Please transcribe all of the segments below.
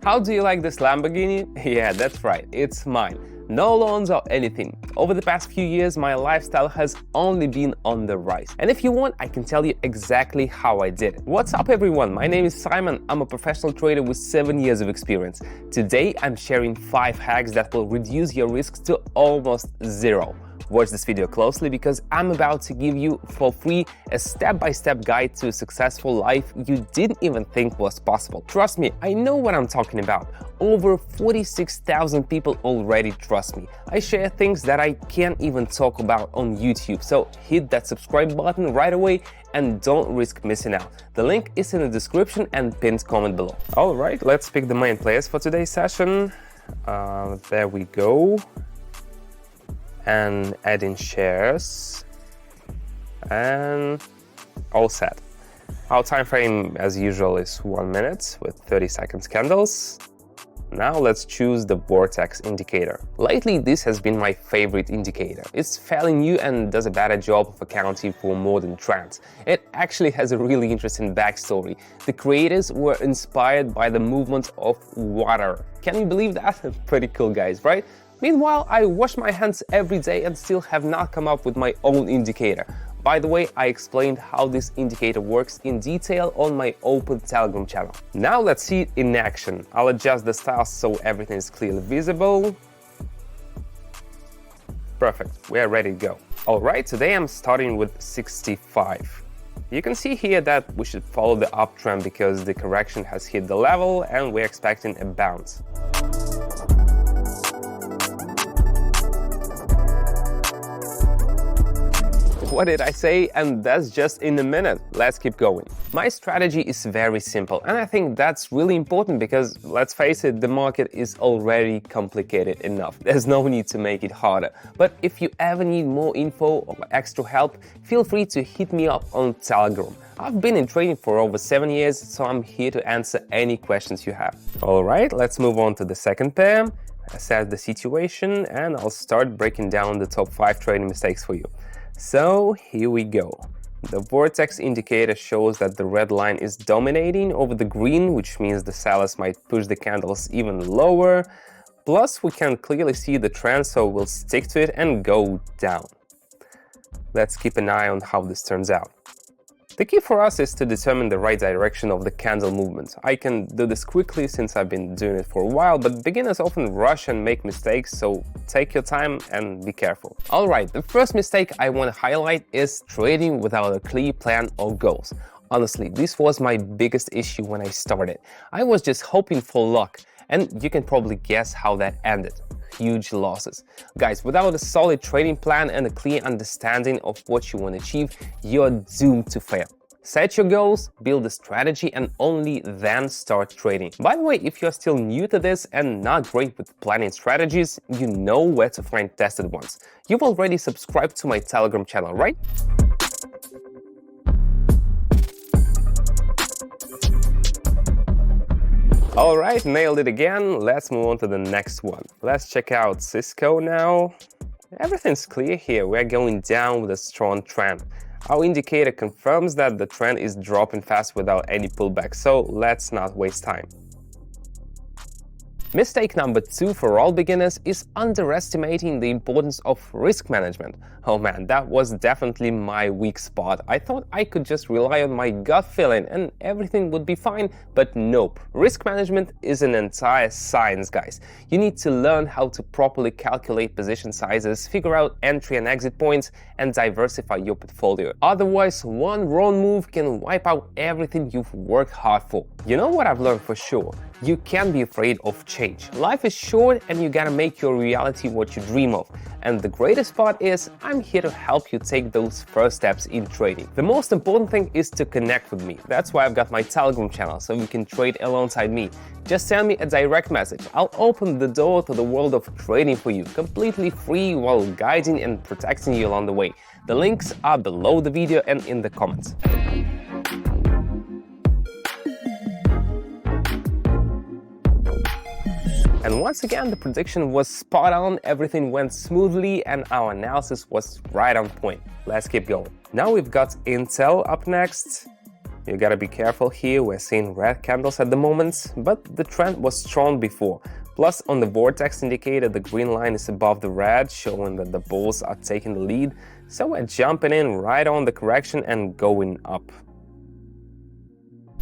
How do you like this Lamborghini? Yeah, that's right, it's mine. No loans or anything. Over the past few years, my lifestyle has only been on the rise. And if you want, I can tell you exactly how I did it. What's up everyone? My name is Simon. I'm a professional trader with 7 years of experience. Today, I'm sharing 5 hacks that will reduce your risks to almost zero. Watch this video closely because I'm about to give you for free a step-by-step guide to a successful life you didn't even think was possible. Trust me, I know what I'm talking about. Over 46,000 people already trust me. I share things that I can't even talk about on YouTube, so hit that subscribe button right away and don't risk missing out. The link is in the description and pinned comment below. Alright, let's pick the main players for today's session. There we go. And add in shares and all set. Our time frame as usual is 1 minute with 30 seconds candles. Now let's choose the vortex indicator. Lately this has been my favorite indicator. It's fairly new and does a better job of accounting for modern trends. It actually has a really interesting backstory. The creators were inspired by the movement of water. Can you believe that? Pretty cool guys, right? Meanwhile, I wash my hands every day and still have not come up with my own indicator. By the way, I explained how this indicator works in detail on my open Telegram channel. Now let's see it in action. I'll adjust the styles so everything is clearly visible. Perfect, we are ready to go. Alright, today I'm starting with 65. You can see here that we should follow the uptrend because the correction has hit the level and we're expecting a bounce. What did I say? And that's just in a minute. Let's keep going. My strategy is very simple, and I think that's really important because, let's face it, the market is already complicated enough. There's no need to make it harder. But if you ever need more info or extra help, feel free to hit me up on Telegram. I've been in trading for over 7 years, so I'm here to answer any questions you have. Alright, let's move on to the second pair. Assess the situation, and I'll start breaking down the top 5 trading mistakes for you. So here we go. The vortex indicator shows that the red line is dominating over the green, which means the sellers might push the candles even lower. Plus, we can clearly see the trend, so we'll stick to it and go down. Let's keep an eye on how this turns out. The key for us is to determine the right direction of the candle movement. I can do this quickly since I've been doing it for a while, but beginners often rush and make mistakes, so take your time and be careful. Alright, the first mistake I want to highlight is trading without a clear plan or goals. Honestly, this was my biggest issue when I started. I was just hoping for luck, and you can probably guess how that ended. Huge losses. Guys, without a solid trading plan and a clear understanding of what you want to achieve, you're doomed to fail. Set your goals, build a strategy, and only then start trading. By the way, if you're still new to this and not great with planning strategies, you know where to find tested ones. You've already subscribed to my Telegram channel, right? Alright, nailed it again. Let's move on to the next one. Let's check out Cisco now. Everything's clear here. We're going down with a strong trend. Our indicator confirms that the trend is dropping fast without any pullback, so let's not waste time. Mistake number 2 for all beginners is underestimating the importance of risk management. Oh man, that was definitely my weak spot. I thought I could just rely on my gut feeling and everything would be fine, but nope. Risk management is an entire science, guys. You need to learn how to properly calculate position sizes, figure out entry and exit points, and diversify your portfolio. Otherwise, one wrong move can wipe out everything you've worked hard for. You know what I've learned for sure? You can't be afraid of change. Life is short and you gotta make your reality what you dream of. And the greatest part is, I'm here to help you take those first steps in trading. The most important thing is to connect with me. That's why I've got my Telegram channel, so you can trade alongside me. Just send me a direct message. I'll open the door to the world of trading for you, completely free while guiding and protecting you along the way. The links are below the video and in the comments. And once again, the prediction was spot on, everything went smoothly, and our analysis was right on point. Let's keep going. Now we've got Intel up next. You gotta be careful here, we're seeing red candles at the moment, but the trend was strong before. Plus, on the vortex indicator, the green line is above the red, showing that the bulls are taking the lead, so we're jumping in right on the correction and going up.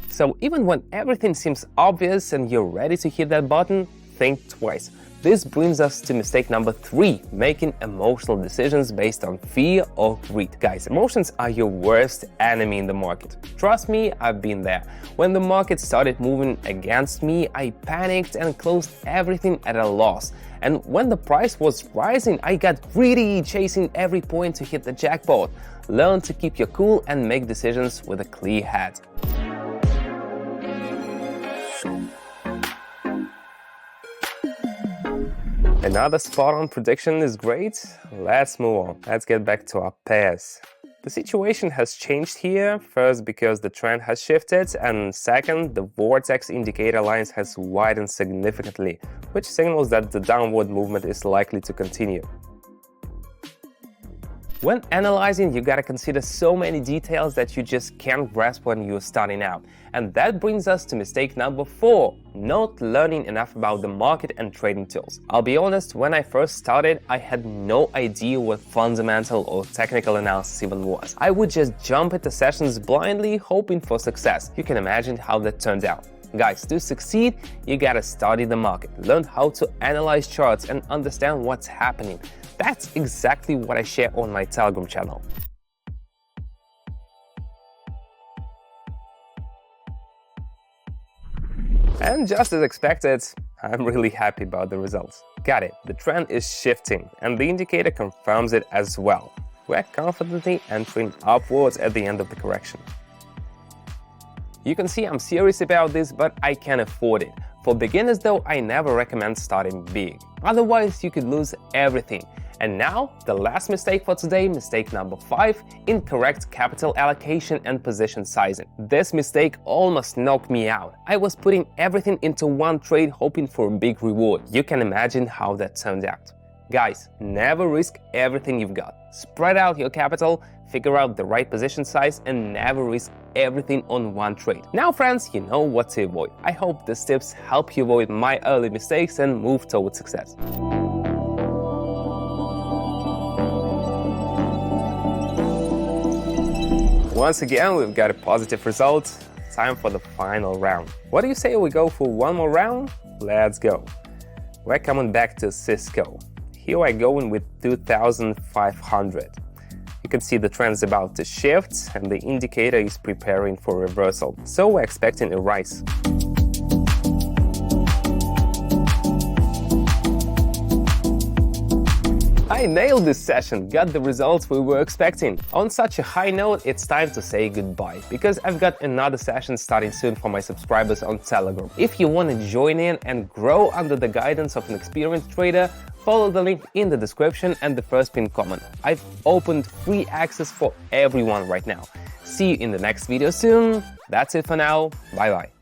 So even when everything seems obvious and you're ready to hit that button, think twice. This brings us to mistake number 3, making emotional decisions based on fear or greed. Guys, emotions are your worst enemy in the market. Trust me, I've been there. When the market started moving against me, I panicked and closed everything at a loss. And when the price was rising, I got greedy, chasing every point to hit the jackpot. Learn to keep your cool and make decisions with a clear head. Another spot-on prediction is great. Let's move on. Let's get back to our pairs. The situation has changed here, first because the trend has shifted, and second, the vortex indicator lines has widened significantly, which signals that the downward movement is likely to continue. When analyzing, you gotta consider so many details that you just can't grasp when you're starting out. And that brings us to mistake number 4, not learning enough about the market and trading tools. I'll be honest, when I first started, I had no idea what fundamental or technical analysis even was. I would just jump into sessions blindly, hoping for success. You can imagine how that turned out. Guys, to succeed, you gotta study the market, learn how to analyze charts and understand what's happening. That's exactly what I share on my Telegram channel. And just as expected, I'm really happy about the results. Got it, the trend is shifting, and the indicator confirms it as well. We're confidently entering upwards at the end of the correction. You can see I'm serious about this, but I can afford it. For beginners though, I never recommend starting big. Otherwise, you could lose everything. And now, the last mistake for today, mistake number 5, incorrect capital allocation and position sizing. This mistake almost knocked me out. I was putting everything into one trade hoping for a big reward. You can imagine how that turned out. Guys, never risk everything you've got. Spread out your capital, figure out the right position size, and never risk everything on one trade. Now friends, you know what to avoid. I hope these tips help you avoid my early mistakes and move towards success. Once again, we've got a positive result. Time for the final round. What do you say we go for one more round? Let's go. We're coming back to Cisco. Here we're going with 2,500. You can see the trend's about to shift and the indicator is preparing for reversal. So we're expecting a rise. I nailed this session, got the results we were expecting. On such a high note, it's time to say goodbye, because I've got another session starting soon for my subscribers on Telegram. If you want to join in and grow under the guidance of an experienced trader, follow the link in the description and the first pinned comment. I've opened free access for everyone right now. See you in the next video soon. That's it for now. Bye bye.